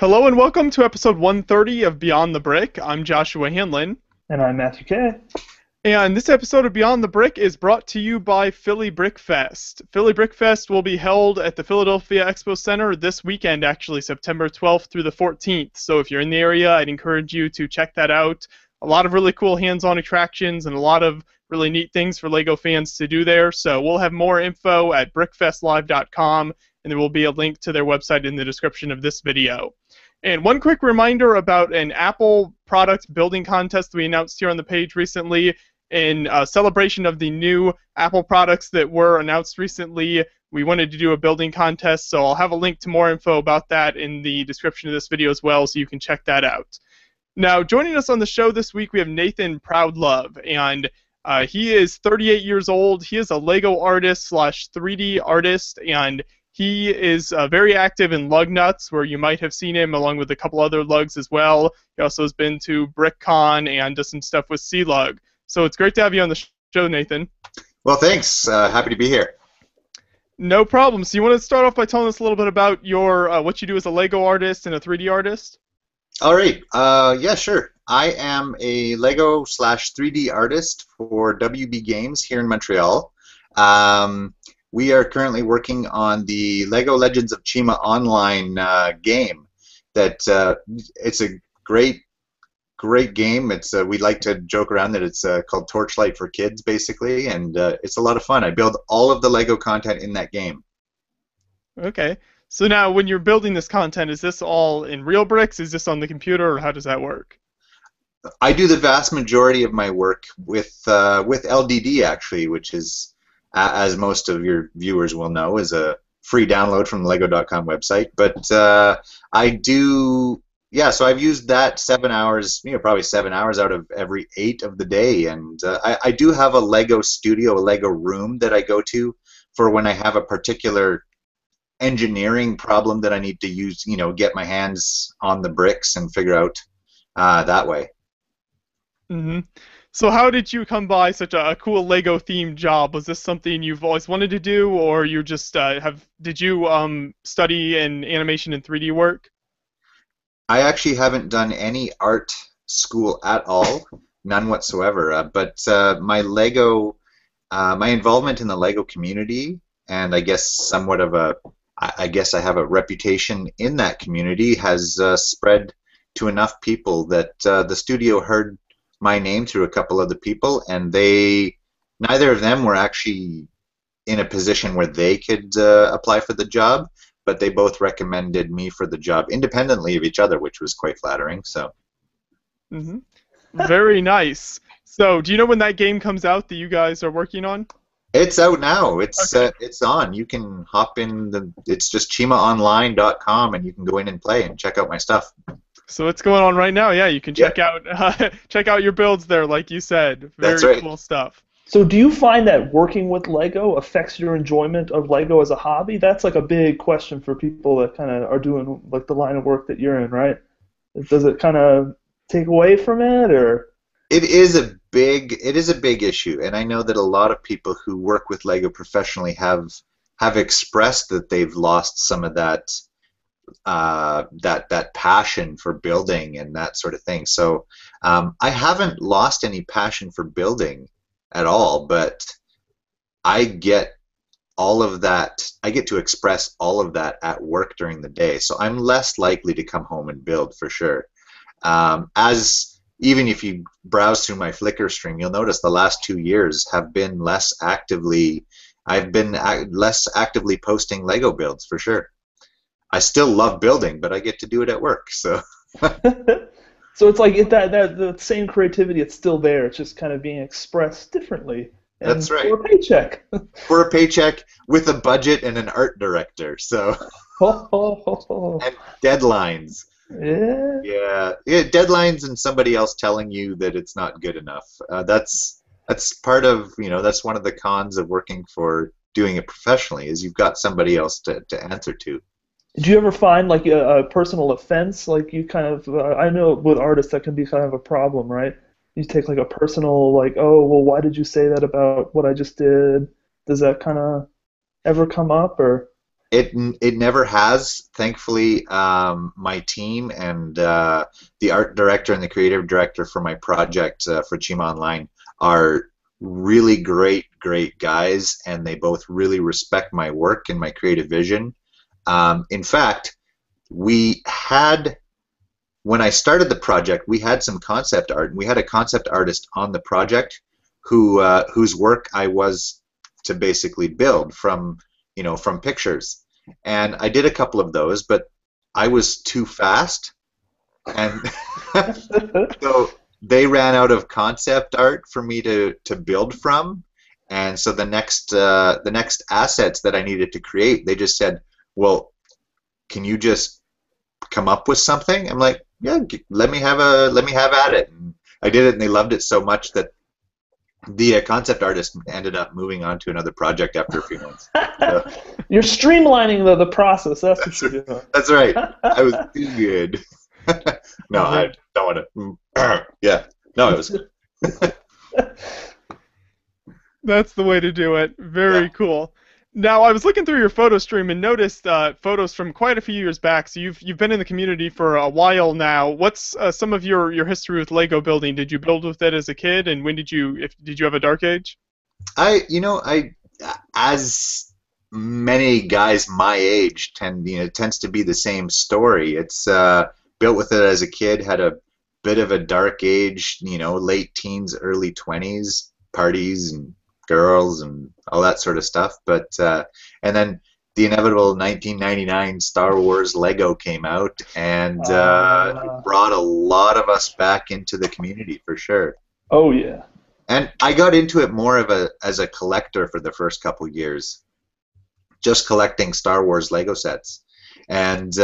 Hello and welcome to episode 130 of Beyond the Brick. I'm Joshua Hanlon. And I'm Matthew Kay. And this episode of Beyond the Brick is brought to you by Philly Brick Fest. Philly Brick Fest will be held at the Philadelphia Expo Center this weekend, actually, September 12th through the 14th. So if you're in the area, I'd encourage you to check that out. A lot of really cool hands-on attractions and a lot of really neat things for LEGO fans to do there. So we'll have more info at brickfestlive.com, and there will be a link to their website in the description of this video. And one quick reminder about an Apple product building contest we announced here on the page recently. In celebration of the new Apple products that were announced recently, we wanted to do a building contest, so I'll have a link to more info about that in the description of this video as well, so you can check that out. Now, joining us on the show this week, we have Nathan Proudlove, and he is 38 years old. He is a LEGO artist slash 3D artist, and he is very active in LUGnuts, where you might have seen him along with a couple other lugs as well. He also has been to BrickCon and does some stuff with C-Lug. So it's great to have you on the show, Nathan. Well, thanks. Happy to be here. No problem. So you want to start off by telling us a little bit about your what you do as a LEGO artist and a 3D artist? All right. Yeah, sure. I am a LEGO slash 3D artist for WB Games here in Montreal. We are currently working on the LEGO Legends of Chima online game. It's a great game. We like to joke around that it's called Torchlight for kids, basically, and it's a lot of fun. I build all of the LEGO content in that game. Okay. So now, when you're building this content, is this all in real bricks? Is this on the computer, or how does that work? I do the vast majority of my work with LDD, actually, which is, as most of your viewers will know, is a free download from the LEGO.com website. But I do. Yeah, so I've used that 7 hours, probably 7 hours out of every 8 of the day, and I do have a LEGO studio, a LEGO room that I go to for when I have a particular engineering problem that I need to use, get my hands on the bricks and figure out that way. Mm-hmm. So how did you come by such a cool LEGO themed job? Was this something you've always wanted to do, or you just did you study in animation and 3D work? I actually haven't done any art school at all, none whatsoever. But my involvement in the LEGO community, and I guess somewhat of I guess I have a reputation in that community, has spread to enough people that the studio heard my name through a couple other people, and neither of them were actually in a position where they could apply for the job, but they both recommended me for the job independently of each other, which was quite flattering. So, Very nice. So, do you know when that game comes out that you guys are working on? It's out now. It's okay. It's on. You can hop in. It's just chimaonline.com, and you can go in and play and check out my stuff. So it's going on right now. Yeah, you can check out your builds there, like you said. That's Very right. cool stuff. So do you find that working with LEGO affects your enjoyment of LEGO as a hobby? That's like a big question for people that kind of are doing like the line of work that you're in, right? Does it kind of take away from it, or? It is a big issue, and I know that a lot of people who work with LEGO professionally have expressed that they've lost some of that that passion for building and that sort of thing. So I haven't lost any passion for building at all, but I get all of that. I get to express all of that at work during the day, so I'm less likely to come home and build for sure. Even if you browse through my Flickr stream, you'll notice the last 2 years have been less actively. I've been less actively posting LEGO builds for sure. I still love building, but I get to do it at work. So. So it's like that the same creativity, it's still there. It's just kind of being expressed differently. That's right. For a paycheck. For a paycheck with a budget and an art director. So. And deadlines. Yeah. Yeah, deadlines and somebody else telling you that it's not good enough. That's part of, that's one of the cons of working for doing it professionally, is you've got somebody else to answer to. Do you ever find like a personal offense? Like you kind of, I know with artists that can be kind of a problem, right? You take like a personal, like, oh, well, why did you say that about what I just did? Does that kind of ever come up, or? It never has. Thankfully, my team and the art director and the creative director for my project for Chima Online are really great guys, and they both really respect my work and my creative vision. In fact, we had, when I started the project, we had some concept art, and we had a concept artist on the project whose work I was to basically build from, from pictures. And I did a couple of those, but I was too fast, and so they ran out of concept art for me to build from. And so the next assets that I needed to create, they just said, "Well, can you just come up with something?" I'm like, "Yeah, let me have at it." And I did it, and they loved it so much that the concept artist ended up moving on to another project after a few months. So, you're streamlining the process. That's what you're doing. that's right. I was too good. No, I don't want to. Yeah. No, it was. That's the way to do it. Very cool. Now, I was looking through your photo stream and noticed photos from quite a few years back. So you've been in the community for a while now. What's some of your history with Lego building? Did you build with it as a kid, and when did you have a dark age? As many guys my age tends to be the same story. It's built with it as a kid, had a bit of a dark age, late teens, early 20s, parties and girls and all that sort of stuff. But and then the inevitable 1999 Star Wars Lego came out, and brought a lot of us back into the community for sure. Oh yeah. And I got into it more as a collector for the first couple years, just collecting Star Wars Lego sets. And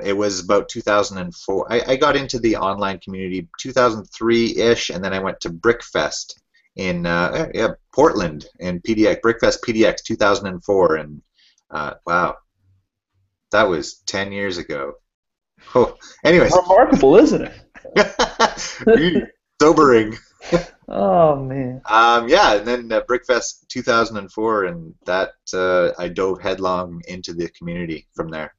it was about 2004. I got into the online community 2003-ish, and then I went to Brickfest in Portland, in PDX, Brickfest PDX 2004, and wow, that was 10 years ago. Oh, anyways. Remarkable, isn't it? Sobering. Oh man. Yeah, and then Brickfest 2004, and that I dove headlong into the community from there.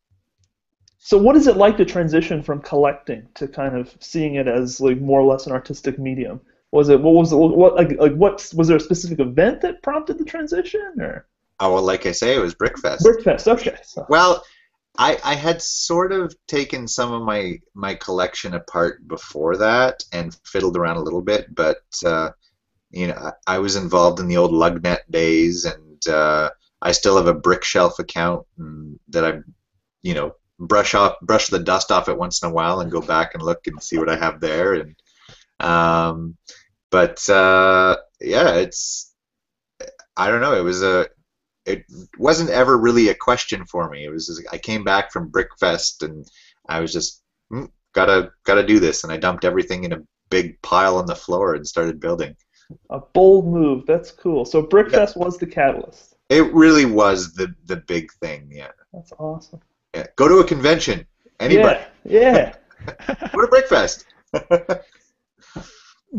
So what is it like to transition from collecting to kind of seeing it as like more or less an artistic medium? Was there a specific event that prompted the transition, or? Oh, well, like I say, it was Brickfest. Brickfest, okay. So. Well, I had sort of taken some of my collection apart before that and fiddled around a little bit, but I was involved in the old LUGnut days, and I still have a Brickshelf account that I, brush the dust off it once in a while and go back and look and see what I have there. And I don't know, it wasn't ever really a question for me. It was just, I came back from Brickfest and I was just gotta do this, and I dumped everything in a big pile on the floor and started building. A bold move. That's cool. So Brickfest was the catalyst. It really was the big thing. Yeah. That's awesome. Yeah. Go to a convention. Anybody. Yeah. Go to Brickfest.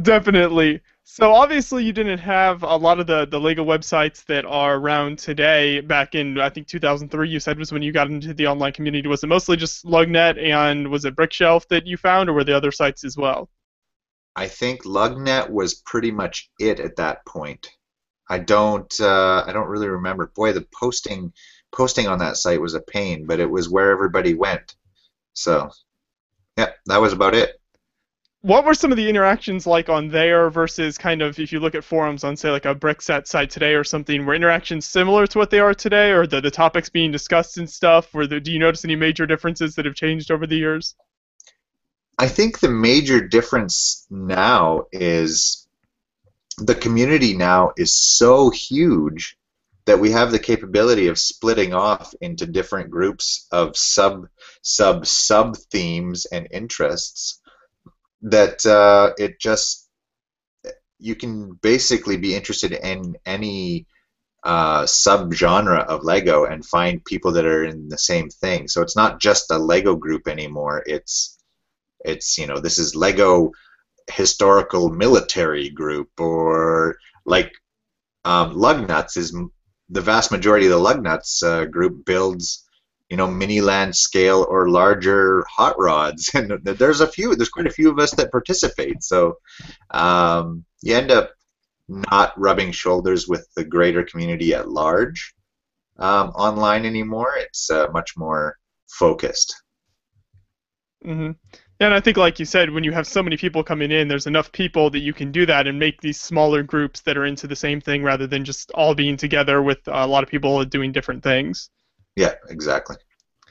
Definitely. So obviously you didn't have a lot of the Lego websites that are around today. Back in, I think, 2003, you said was when you got into the online community. Was it mostly just LUGnut, and was it Brickshelf that you found, or were there other sites as well? I think LUGnut was pretty much it at that point. I don't really remember. Boy, the posting on that site was a pain, but it was where everybody went. So, yeah, that was about it. What were some of the interactions like on there versus kind of, if you look at forums on, say, like a Brickset site today or something, were interactions similar to what they are today, or the topics being discussed and stuff? Do you notice any major differences that have changed over the years? I think the major difference now is the community now is so huge that we have the capability of splitting off into different groups of sub themes and interests, that you can basically be interested in any sub-genre of Lego and find people that are in the same thing. So it's not just a Lego group anymore. It's this is Lego historical military group, or like LUGnuts is the vast majority of the LUGnuts group builds, mini land scale or larger hot rods, and there's quite a few of us that participate. So you end up not rubbing shoulders with the greater community at large online anymore. It's much more focused. Mm-hmm. And I think, like you said, when you have so many people coming in, there's enough people that you can do that and make these smaller groups that are into the same thing rather than just all being together with a lot of people doing different things. Yeah, exactly.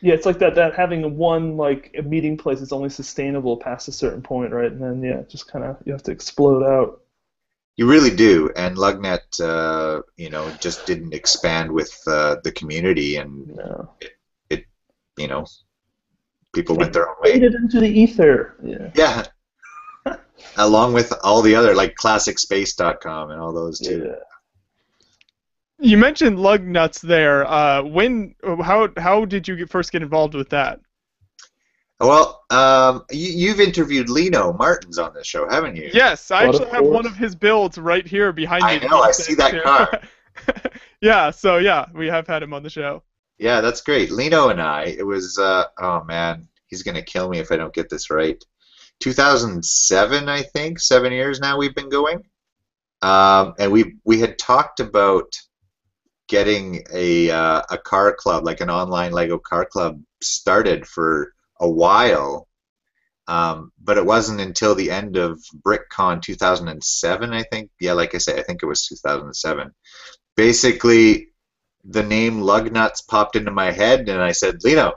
Yeah, it's like that having one like a meeting place is only sustainable past a certain point, right? And then just kind of you have to explode out. You really do, and LUGNet, just didn't expand with the community, and it people went their own way. Faded into the ether. Yeah. Along with all the other, like ClassicSpace.com and all those too. Yeah. You mentioned LUGnuts there. How did you first get involved with that? Well, you've interviewed Lino Martins on this show, haven't you? Yes, I actually have one of his builds right here behind me. I know, I see that car. Yeah, so yeah, we have had him on the show. Yeah, that's great. Lino and I, it was, oh man, he's going to kill me if I don't get this right. 2007, I think, 7 years now we've been going. And we had talked about getting a car club, like an online Lego car club, started for a while. But it wasn't until the end of BrickCon 2007, I think. Yeah, like I say, I think it was 2007. Basically, the name LUGnuts popped into my head, and I said, Lino,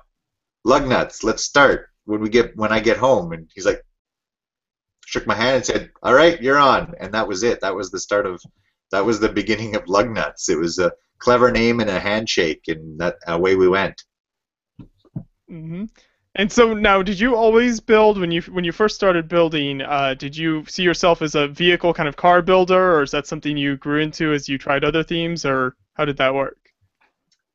LUGnuts, let's start when I get home. And he's like, shook my hand and said, all right, you're on. And that was it. That was the beginning of LUGnuts. It was a clever name and a handshake, and that away we went. Mm-hmm. And so now, did you always build when you first started building? Did you see yourself as a vehicle kind of car builder, or is that something you grew into as you tried other themes, or how did that work?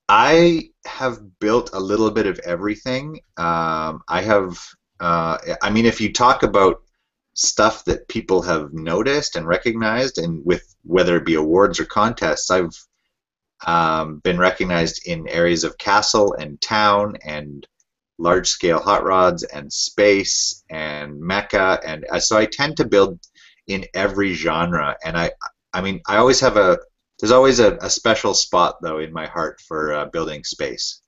I have built a little bit of everything. If you talk about stuff that people have noticed and recognized, and with whether it be awards or contests, I've been recognized in areas of castle and town and large-scale hot rods and space and mecha, and so I tend to build in every genre. And I always have there's always a special spot though in my heart for building space.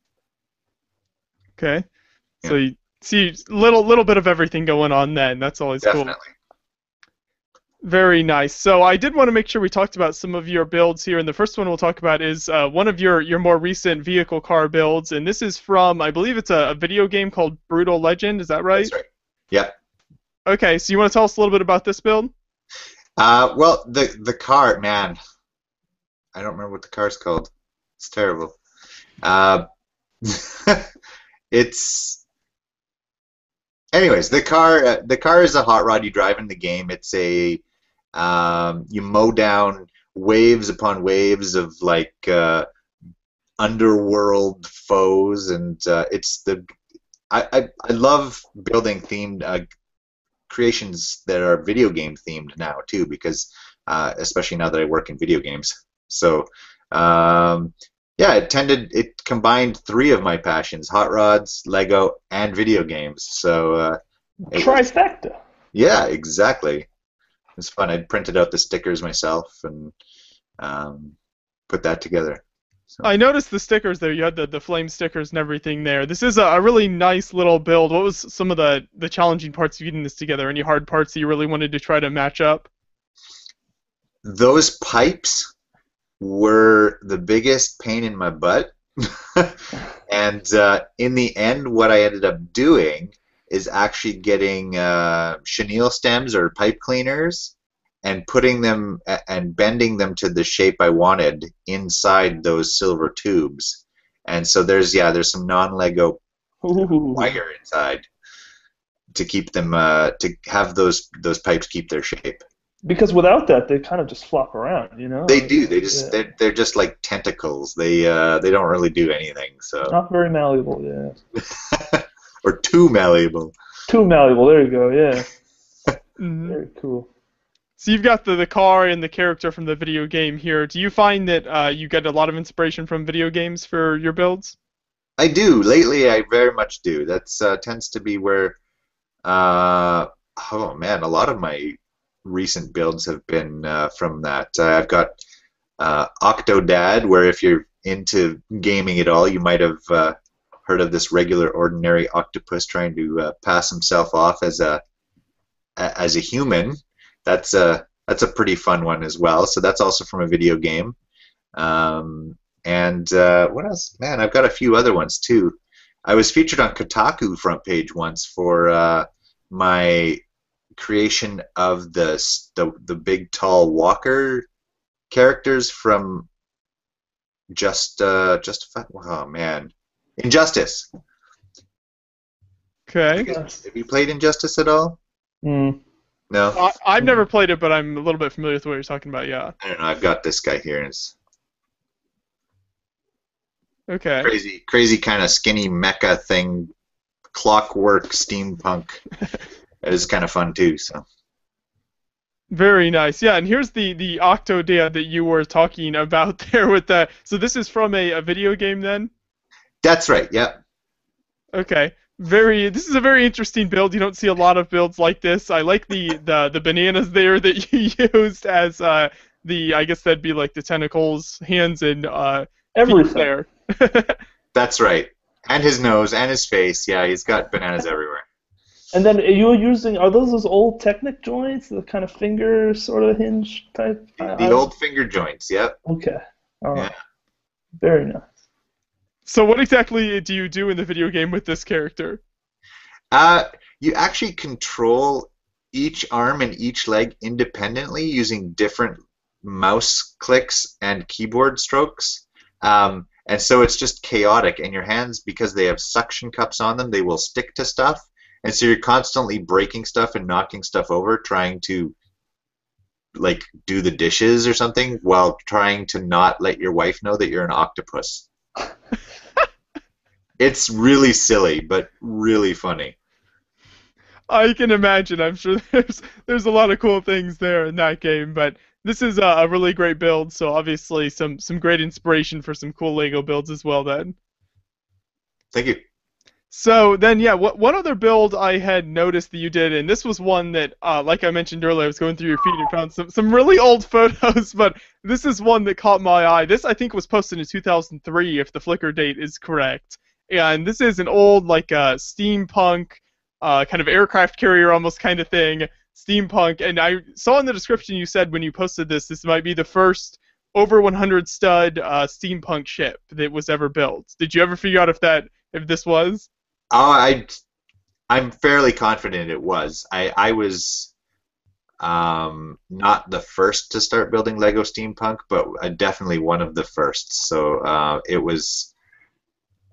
Okay, yeah. So you see little bit of everything going on then. That's always Definitely. Cool. Very nice. So I did want to make sure we talked about some of your builds here, and the first one we'll talk about is one of your more recent vehicle car builds, and this is from, I believe it's a video game called Brutal Legend. Is that right? That's right. Yeah. Okay, so you want to tell us a little bit about this build? Well, the car, man, I don't remember what the car's called. It's terrible. Anyways, the car is a hot rod you drive in the game. It's you mow down waves upon waves of like underworld foes, and I love building themed creations that are video game themed now too, because especially now that I work in video games. So yeah, it combined three of my passions: hot rods, Lego, and video games. So trifecta. Yeah, exactly. It was fun. I printed out the stickers myself and put that together. So. I noticed the stickers there. You had the flame stickers and everything there. This is a really nice little build. What was some of the challenging parts of getting this together? Any hard parts that you really wanted to try to match up? Those pipes were the biggest pain in my butt. And in the end, what I ended up doing is actually getting chenille stems or pipe cleaners and putting them and bending them to the shape I wanted inside those silver tubes. And so there's some non-Lego wire inside to keep them to have those pipes keep their shape. Because without that, they kind of just flop around, you know. They do. They just they're just like tentacles. They don't really do anything. So not very malleable, yeah. Or too malleable. Too malleable. There you go. Yeah. Very cool. So you've got the car and the character from the video game here. Do you find that you get a lot of inspiration from video games for your builds? I do. Lately, I very much do. That's tends to be where, uh, oh man, a lot of my recent builds have been from that. I've got Octodad, where if you're into gaming at all, you might have heard of this regular, ordinary octopus trying to pass himself off as a human. That's a pretty fun one as well. So that's also from a video game. And what else? Man, I've got a few other ones too. I was featured on Kotaku front page once for my creation of the big tall walker characters from oh man, Injustice. Okay. Have you played Injustice at all? Mm. No. I've never played it, but I'm a little bit familiar with what you're talking about. Yeah. I don't know. I've got this guy here. And it's Okay. crazy kind of skinny mecha thing, clockwork steampunk. It is kind of fun too. So. Very nice. Yeah, and here's the Octodad that you were talking about there with the. So this is from a video game then? That's right. Yeah. Okay. This is a very interesting build. You don't see a lot of builds like this. I like the bananas there that you used as I guess that'd be like the tentacles, hands, and feet there. That's right. And his nose and his face. Yeah, he's got bananas everywhere. And then you're using, are those old Technic joints, the kind of finger sort of hinge type? The old finger joints, yep. Okay. All right. Yeah. Very nice. So what exactly do you do in the video game with this character? You actually control each arm and each leg independently using different mouse clicks and keyboard strokes. And so it's just chaotic, and your hands, because they have suction cups on them, they will stick to stuff. And so you're constantly breaking stuff and knocking stuff over, trying to like do the dishes or something while trying to not let your wife know that you're an octopus. It's really silly, but really funny. I can imagine. I'm sure there's a lot of cool things there in that game, but this is a really great build, so obviously some great inspiration for some cool Lego builds as well then. Thank you. So then, yeah, one other build I had noticed that you did, and this was one that, like I mentioned earlier, I was going through your feed and found some really old photos, but this is one that caught my eye. This, I think, was posted in 2003, if the Flickr date is correct. And this is an old, like, steampunk, kind of aircraft carrier almost kind of thing, steampunk. And I saw in the description you said when you posted this might be the first over 100 stud steampunk ship that was ever built. Did you ever figure out if this was? Oh, I'm fairly confident it was. I was not the first to start building Lego Steampunk, but definitely one of the first. So it was.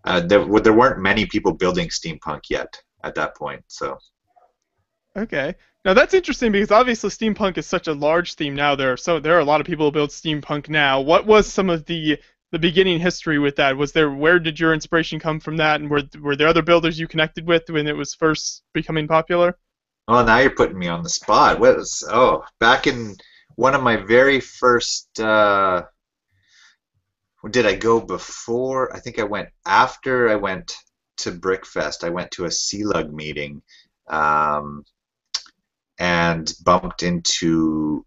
There weren't many people building Steampunk yet at that point. So. Okay. Now that's interesting because obviously steampunk is such a large theme now. There are a lot of people who build steampunk now. What was some of the beginning history with that? Where did your inspiration come from that, and were there other builders you connected with when it was first becoming popular? Oh, now you're putting me on the spot. Back in one of my very first. Did I go before? I think I went after I went to Brickfest. I went to a CLUG meeting. And bumped into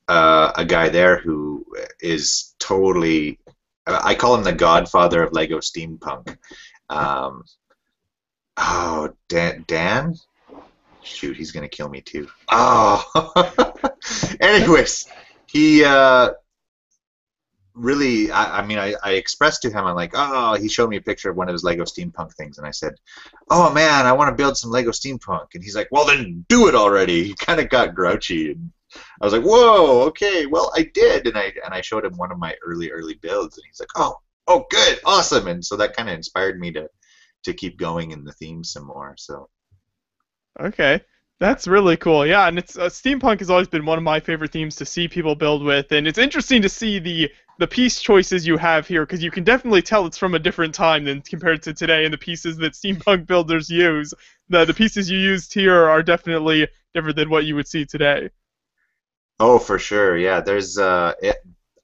a guy there who is totally, I call him the godfather of Lego Steampunk. Dan? Shoot, he's going to kill me too. Oh! Anyways, he really, I expressed to him, I'm like, oh, he showed me a picture of one of his Lego Steampunk things, and I said, oh man, I want to build some Lego Steampunk. And he's like, well then do it already. He kind of got grouchy, and I was like, whoa, okay, well I did, and I showed him one of my early builds, and he's like, oh good, awesome. And so that kind of inspired me to keep going in the theme some more. So okay. That's really cool, yeah, and it's steampunk has always been one of my favorite themes to see people build with, and it's interesting to see the piece choices you have here, because you can definitely tell it's from a different time than compared to today, and the pieces that steampunk builders use. The pieces you used here are definitely different than what you would see today. Oh, for sure. Yeah, there's I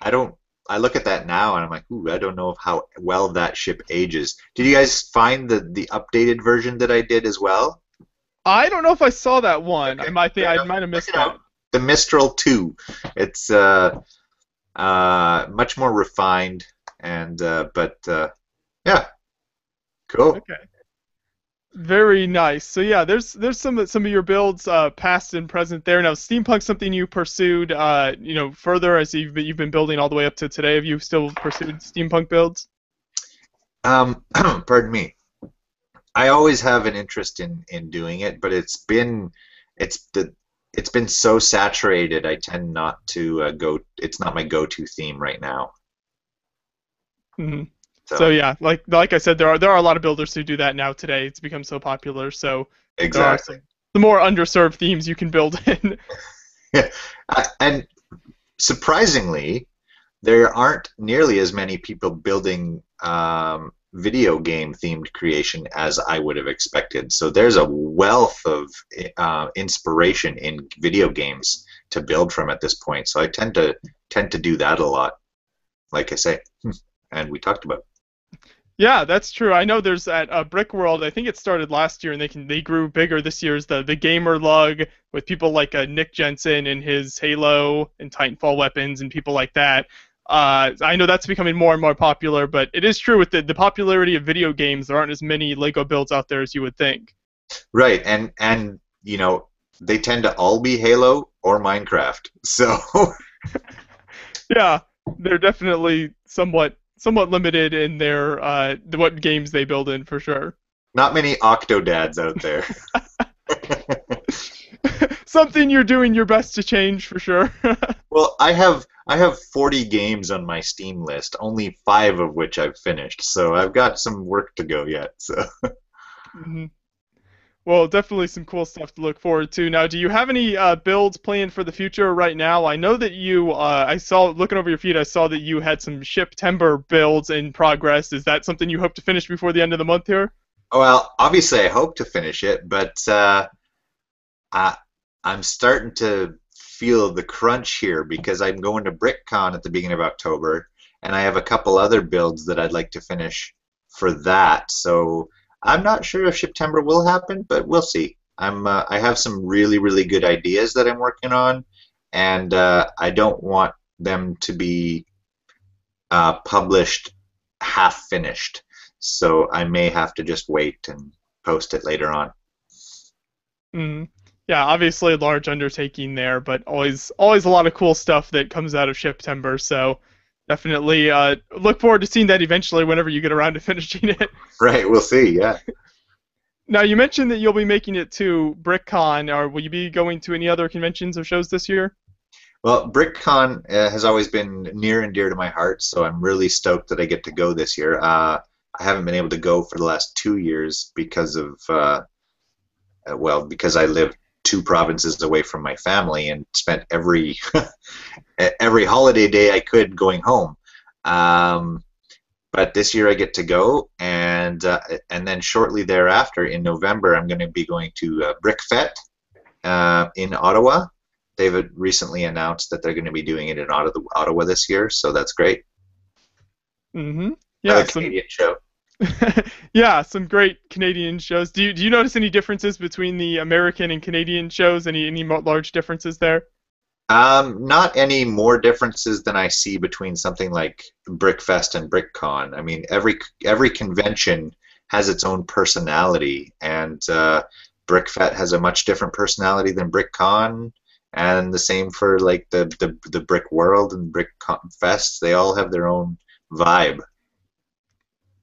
don't I look at that now and I'm like, ooh, I don't know how well that ship ages. Did you guys find the updated version that I did as well? I don't know if I saw that one. Okay, fair I enough. might have Check missed it out. that. The Mistral 2. It's much more refined and yeah, cool. Okay. Very nice. So yeah, there's some of your builds, past and present there. Now, Steampunk something you pursued, further as you've been building all the way up to today. Have you still pursued Steampunk builds? Pardon me. I always have an interest in doing it, but it's the it's been so saturated. I tend not to go. It's not my go-to theme right now. Hmm. So So yeah, like I said, there are a lot of builders who do that now today. It's become so popular. So there are exactly. some the more underserved themes you can build in. And surprisingly, there aren't nearly as many people building video game themed creation as I would have expected. So there's a wealth of inspiration in video games to build from at this point. So I tend to do that a lot, like I say, and we talked about. Yeah, that's true. I know there's at Brick World. I think it started last year, and they grew bigger this year. Is the gamer lug with people like Nick Jensen and his Halo and Titanfall weapons and people like that. I know that's becoming more and more popular, but it is true with the popularity of video games. There aren't as many Lego builds out there as you would think. Right, and they tend to all be Halo or Minecraft. So Yeah, they're definitely somewhat limited in their what games they build in for sure. not many Octodads out there. Something you're doing your best to change for sure. Well, I have 40 games on my Steam list, only 5 of which I've finished. So I've got some work to go yet. So Hmm. Well, definitely some cool stuff to look forward to. Now, do you have any builds planned for the future right now? I know that I saw, looking over your feed, I saw that you had some Ship Timber builds in progress. Is that something you hope to finish before the end of the month here? well, obviously I hope to finish it, but I, I'm starting to feel the crunch here because I'm going to BrickCon at the beginning of October, and I have a couple other builds that I'd like to finish for that. So I'm not sure if September will happen, but we'll see. I have some really really good ideas that I'm working on, and I don't want them to be published half finished. So I may have to just wait and post it later on. Mm. Yeah, obviously a large undertaking there, but always a lot of cool stuff that comes out of Ship Timber. So definitely look forward to seeing that eventually whenever you get around to finishing it. Right, we'll see. Yeah. Now, you mentioned that you'll be making it to BrickCon, or will you be going to any other conventions or shows this year? Well, BrickCon has always been near and dear to my heart, so I'm really stoked that I get to go this year. I haven't been able to go for the last 2 years because of, because I live 2 provinces away from my family and spent every every holiday day I could going home. Um, but this year I get to go, and then shortly thereafter in November I'm going to be going to BrickFest in Ottawa. They've recently announced that they're going to be doing it in Ottawa this year, so that's great. Mm-hmm. Another Yeah, Canadian show. yeah, some great Canadian shows. Do you notice any differences between the American and Canadian shows? Any large differences there? Not any more differences than I see between something like BrickFest and BrickCon. I mean, every convention has its own personality, and BrickFest has a much different personality than BrickCon, and the same for like the Brick World and BrickFest. They all have their own vibe.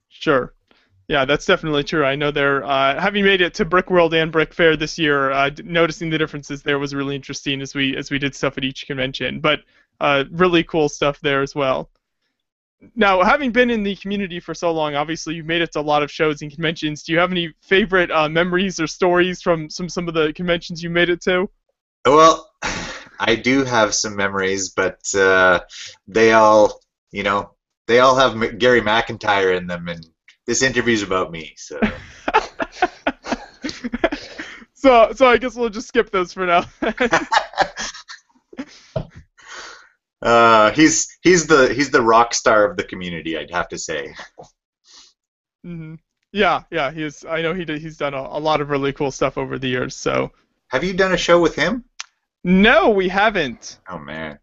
Sure. Yeah, that's definitely true. I know they're having made it to Brick World and Brick Fair this year. Noticing the differences there was really interesting as we did stuff at each convention. But really cool stuff there as well. Now, having been in the community for so long, obviously you've made it to a lot of shows and conventions. Do you have any favorite memories or stories from some of the conventions you made it to? Well, I do have some memories, but they all, you know, they all have Gary McIntyre in them, and this interview's about me, so. So I guess we'll just skip those for now. He's the rock star of the community, I'd have to say. Hmm. Yeah, yeah, I know he's done a lot of really cool stuff over the years. So Have you done a show with him? no, we haven't. Oh man,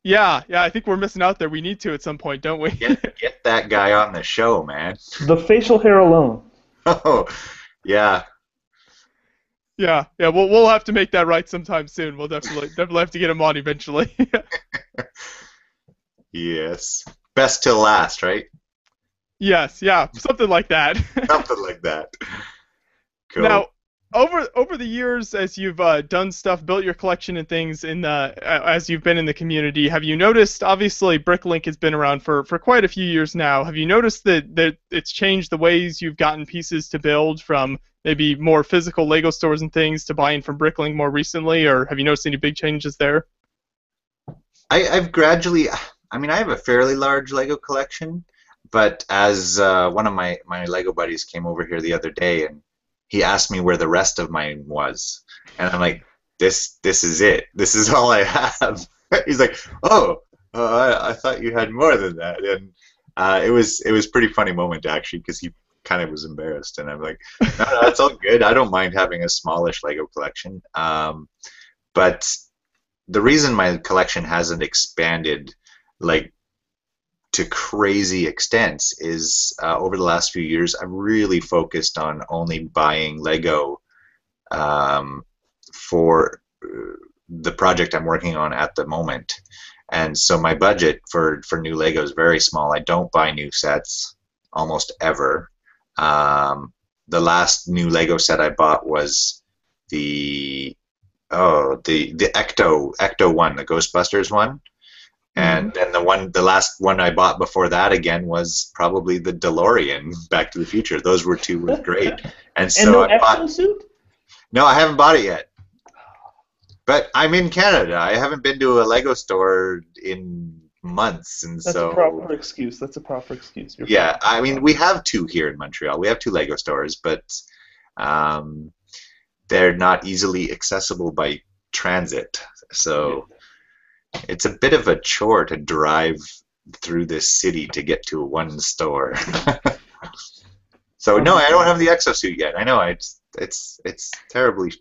Yeah, yeah, I think we're missing out there. We need to at some point, don't we? get that guy on the show, man. The facial hair alone. Oh, yeah. Yeah, yeah, we'll have to make that right sometime soon. We'll definitely have to get him on eventually. Yes. Best till last, right? Yes, yeah, something like that. Something like that. Cool. Now, over the years, as you've done stuff, built your collection and things as you've been in the community, have you noticed? Obviously, Bricklink has been around for quite a few years now. Have you noticed that it's changed the ways you've gotten pieces to build from maybe more physical Lego stores and things to buying from Bricklink more recently, or have you noticed any big changes there? I've gradually, I mean, I have a fairly large Lego collection, but as one of my Lego buddies came over here the other day and he asked me where the rest of mine was, and I'm like, this is it. This is all I have. He's like, oh, I thought you had more than that, and it was pretty funny moment actually because he kind of was embarrassed, and I'm like, no, it's all good. I don't mind having a smallish Lego collection, but the reason my collection hasn't expanded like to crazy extents is over the last few years I've really focused on only buying Lego for the project I'm working on at the moment, and so my budget for new Lego is very small. I don't buy new sets almost ever. The last new Lego set I bought was the Ecto one, the Ghostbusters one. And then the last one I bought before that again was probably the DeLorean, Back to the Future. Those were two were great. And so And no I bought. exosuit? No, I haven't bought it yet. But I'm in Canada. I haven't been to a Lego store in months, and That's so a proper excuse. That's a proper excuse. You're yeah. fine. I mean, we have two here in Montreal. We have two Lego stores, but they're not easily accessible by transit. So it's a bit of a chore to drive through this city to get to one store. So no, I don't have the exosuit yet. I know it's terribly.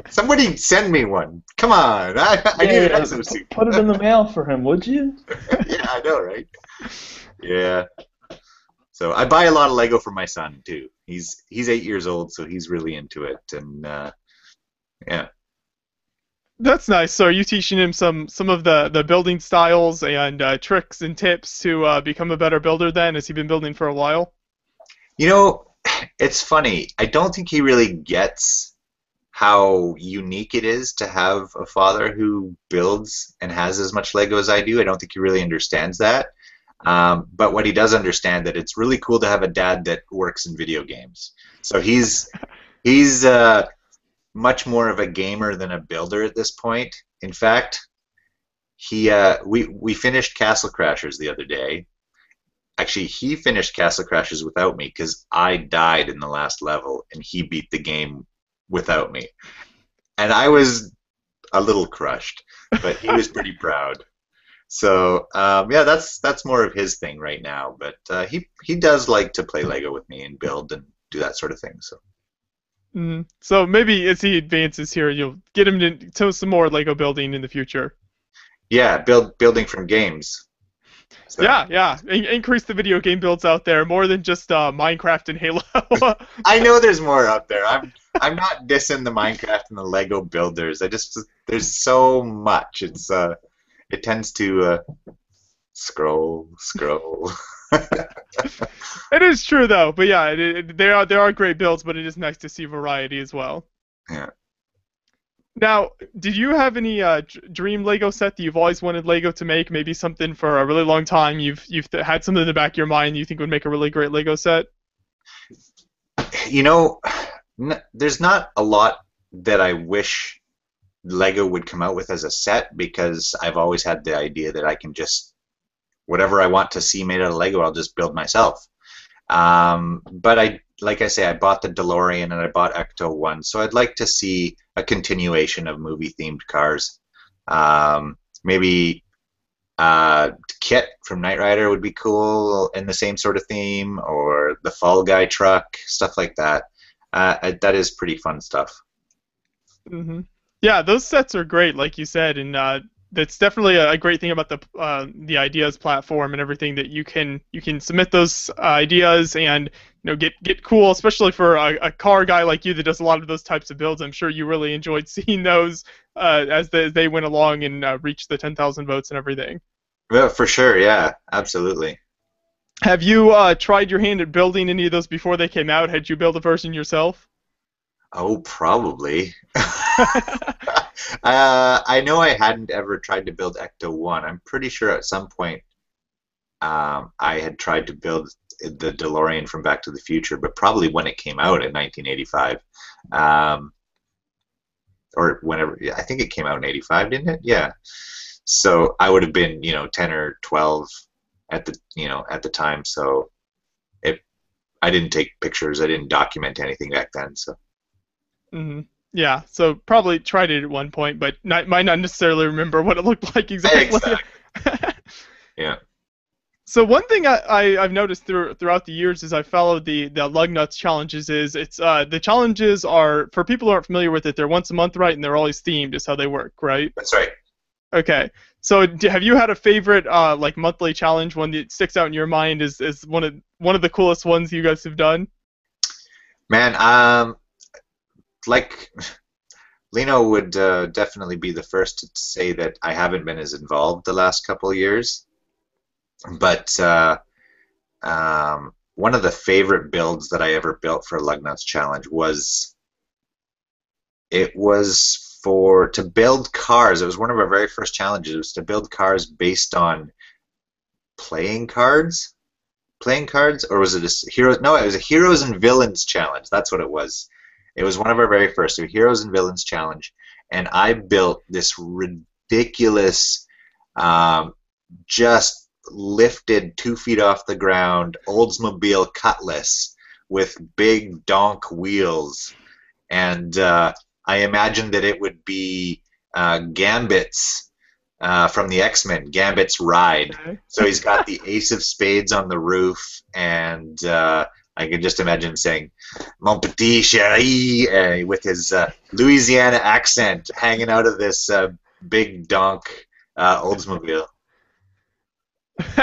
Somebody send me one. Come on, I need an exosuit. Put it in the mail for him, would you? Yeah, I know, right? Yeah. So I buy a lot of Lego for my son too. He's 8 years old, so he's really into it, and yeah. That's nice. So are you teaching him some of the building styles and tricks and tips to become a better builder then? Has he been building for a while? You know, it's funny. I don't think he really gets how unique it is to have a father who builds and has as much Lego as I do. I don't think he really understands that. But what he does understand that it's really cool to have a dad that works in video games. So he's much more of a gamer than a builder at this point. In fact, we finished Castle Crashers the other day. Actually, he finished Castle Crashers without me because I died in the last level, and he beat the game without me. And I was a little crushed, but he was pretty proud. So yeah, that's more of his thing right now. But he does like to play Lego with me and build and do that sort of thing. So. So maybe as he advances here, you'll get him to some more Lego building in the future. Yeah, building from games. So. Yeah. Increase the video game builds out there more than just Minecraft and Halo. I know there's more out there. I'm not dissing the Minecraft and the Lego builders. There's so much. It tends to scroll. It is true though, but yeah, there are great builds, but it is nice to see variety as well. Yeah. Now, did you have any dream Lego set that you've always wanted Lego to make? Maybe something for a really long time you've had something in the back of your mind you think would make a really great Lego set? You know, there's not a lot that I wish Lego would come out with as a set because I've always had the idea that I can just whatever I want to see made out of Lego, I'll just build myself. But like I say, I bought the DeLorean and I bought Ecto one, so I'd like to see a continuation of movie-themed cars. maybe Kit from Knight Rider would be cool in the same sort of theme, or the Fall Guy truck, stuff like that. That is pretty fun stuff. Hmm. Yeah, those sets are great, like you said, and that's definitely a great thing about the ideas platform and everything, that you can submit those ideas and get cool, especially for a car guy like you that does a lot of those types of builds. I'm sure you really enjoyed seeing those as they went along and reached the 10,000 votes and everything. Yeah, for sure. Yeah, absolutely. Have you tried your hand at building any of those before they came out? Had you built a version yourself? Oh, probably. I know I hadn't ever tried to build Ecto 1. I'm pretty sure at some point I had tried to build the DeLorean from Back to the Future, but probably when it came out in 1985. Or whenever, I think it came out in 85, didn't it? Yeah. So I would have been, 10 or 12 at the time. So I didn't take pictures. I didn't document anything back then. So. Hmm. Yeah, so probably tried it at one point, but might not necessarily remember what it looked like exactly. Yeah. So one thing I've noticed throughout the years as I followed the LUGnuts challenges is it's the challenges are, for people who aren't familiar with it, they're once a month, right? And they're always themed is how they work, right? That's right. Okay. So have you had a favorite like monthly challenge, one that sticks out in your mind as one of the coolest ones you guys have done? Man, like Lino would definitely be the first to say that I haven't been as involved the last couple of years. But one of the favorite builds that I ever built for a LUGnuts challenge was to build cars. It was one of our very first challenges. It was to build cars based on playing cards. Playing cards, or was it a heroes? No, it was a heroes and villains challenge. That's what it was. It was one of our very first, so heroes and villains challenge, and I built this ridiculous, just lifted 2 feet off the ground Oldsmobile Cutlass with big donk wheels, and I imagined that it would be Gambit's from the X-Men, Gambit's ride. Okay. So he's got the Ace of Spades on the roof, and I can just imagine him saying, "Mon petit chéri," with his Louisiana accent hanging out of this big donk Oldsmobile.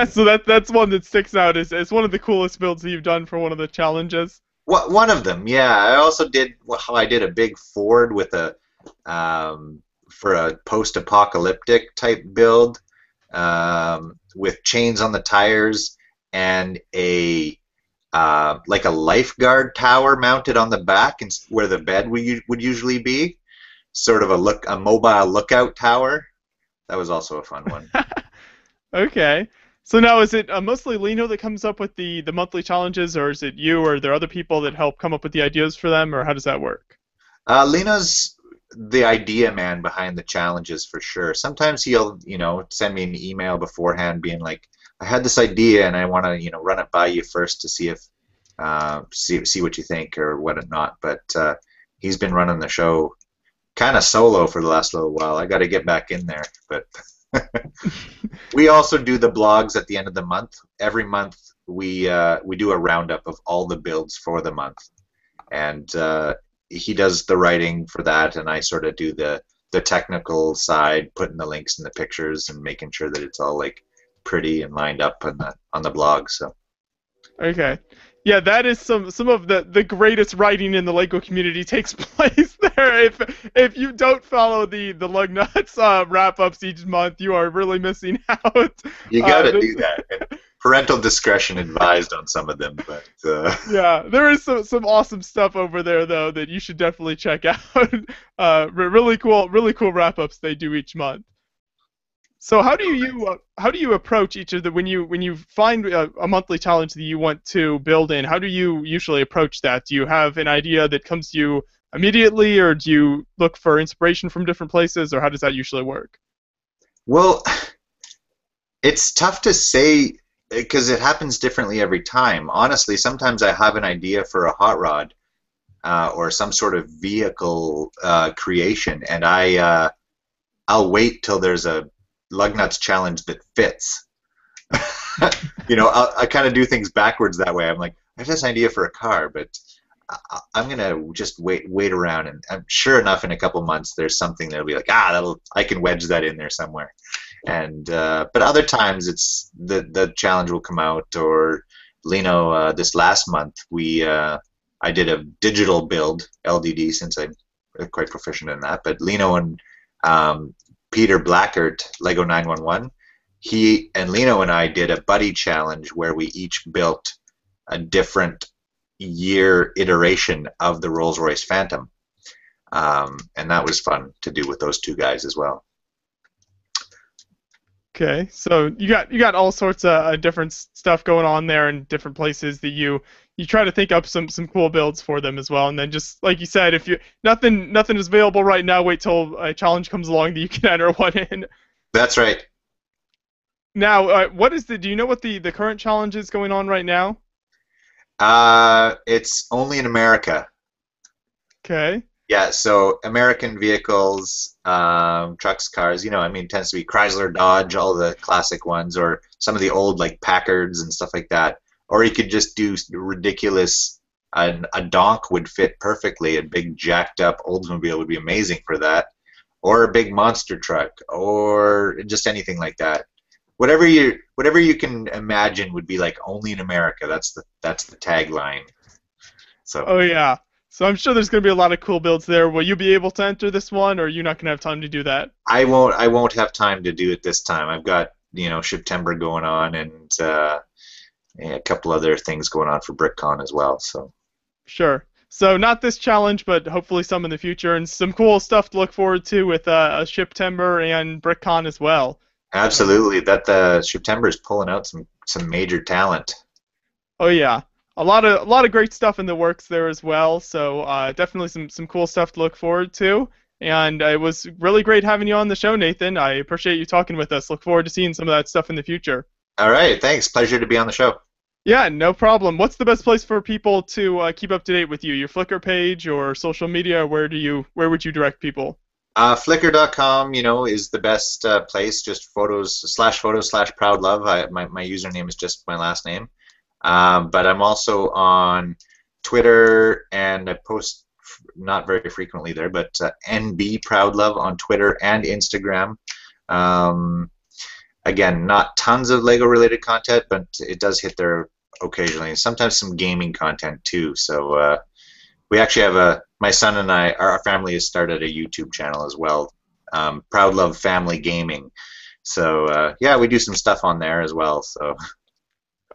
So that's one that sticks out as one of the coolest builds that you've done for one of the challenges. One of them, yeah. I also did a big Ford with for a post-apocalyptic type build with chains on the tires and like a lifeguard tower mounted on the back, and where the bed would usually be, sort of a mobile lookout tower. That was also a fun one. Okay. So now is it mostly Lino that comes up with the monthly challenges, or is it you, or are there other people that help come up with the ideas for them, or how does that work? Lino's the idea man behind the challenges for sure. Sometimes he'll, send me an email beforehand being like, I had this idea and I want to, run it by you first to see if see what you think or whatnot. But he's been running the show kind of solo for the last little while. I got to get back in there. But we also do the blogs at the end of the month. Every month we do a roundup of all the builds for the month, and he does the writing for that, and I sort of do the technical side, putting the links in the pictures and making sure that it's all like pretty and lined up on the blog. So okay, yeah, that is some of the greatest writing in the Lego community takes place there. If you don't follow the LUGnuts wrap ups each month, you are really missing out. You gotta do that. And parental discretion advised on some of them, but yeah, there is some awesome stuff over there though that you should definitely check out. Really cool wrap ups they do each month. So how do you approach each of the when you find a monthly challenge that you want to build in? How do you usually approach that? Do you have an idea that comes to you immediately, or do you look for inspiration from different places, or how does that usually work? Well, it's tough to say because it happens differently every time. Honestly, sometimes I have an idea for a hot rod or some sort of vehicle creation, and I'll wait till there's a LUGnuts challenge that fits. I kind of do things backwards that way. I'm like, I have this idea for a car, but I'm gonna just wait around, and I'm sure enough in a couple months there's something that'll be like, I can wedge that in there somewhere. And but other times it's the challenge will come out. Or Lino, this last month I did a digital build LDD, since I'm quite proficient in that. But Lino and Peter Blackert, Lego 911, he and Lino and I did a buddy challenge where we each built a different year iteration of the Rolls-Royce Phantom, and that was fun to do with those two guys as well. Okay, so you got all sorts of different stuff going on there in different places that you try to think up some cool builds for them as well, and then just like you said, if you nothing is available right now, wait till a challenge comes along that you can enter one in. That's right. Now, do you know what the current challenge is going on right now? It's only in America. Okay. Yeah, so American vehicles, trucks, cars, it tends to be Chrysler, Dodge, all the classic ones, or some of the old, like, Packards and stuff like that. Or you could just do ridiculous, a donk would fit perfectly, a big jacked up Oldsmobile would be amazing for that. Or a big monster truck, or just anything like that. Whatever you can imagine would be like only in America. That's the tagline. So. Oh yeah. So I'm sure there's going to be a lot of cool builds there. Will you be able to enter this one, or are you not going to have time to do that? I won't have time to do it this time. I've got September going on, and a couple other things going on for BrickCon as well. So. Sure. So not this challenge, but hopefully some in the future, and some cool stuff to look forward to with September and BrickCon as well. Absolutely. That September is pulling out some major talent. Oh yeah. A lot of great stuff in the works there as well, so definitely some cool stuff to look forward to. And it was really great having you on the show, Nathan. I appreciate you talking with us. Look forward to seeing some of that stuff in the future. All right, thanks. Pleasure to be on the show. Yeah, no problem. What's the best place for people to keep up to date with you? Your Flickr page or social media? Where would you direct people? Flickr.com, is the best place. Just photos/Proudlove. My username is just my last name. But I'm also on Twitter, and I post not very frequently there, but NB Proudlove on Twitter and Instagram. Again, not tons of Lego-related content, but it does hit there occasionally. Sometimes some gaming content too. So we actually have my son and I, our family has started a YouTube channel as well, Proudlove Family Gaming. So yeah, we do some stuff on there as well. So.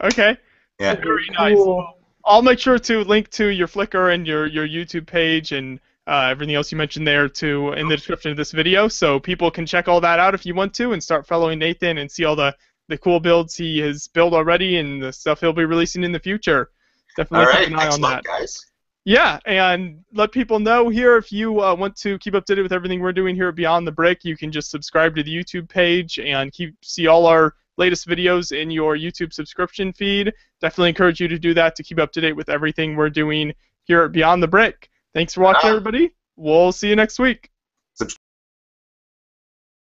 Okay. Yeah. Very nice. Cool. I'll make sure to link to your Flickr and your YouTube page and everything else you mentioned there too in the description of this video, so people can check all that out if you want to and start following Nathan and see all the cool builds he has built already and the stuff he'll be releasing in the future. Definitely keep an eye on that. Guys. Yeah, and let people know here if you want to keep up to date with everything we're doing here at Beyond the Brick, you can just subscribe to the YouTube page and see all our latest videos in your YouTube subscription feed. Definitely encourage you to do that to keep up to date with everything we're doing here at Beyond the Brick. Thanks for watching, everybody. We'll see you next week.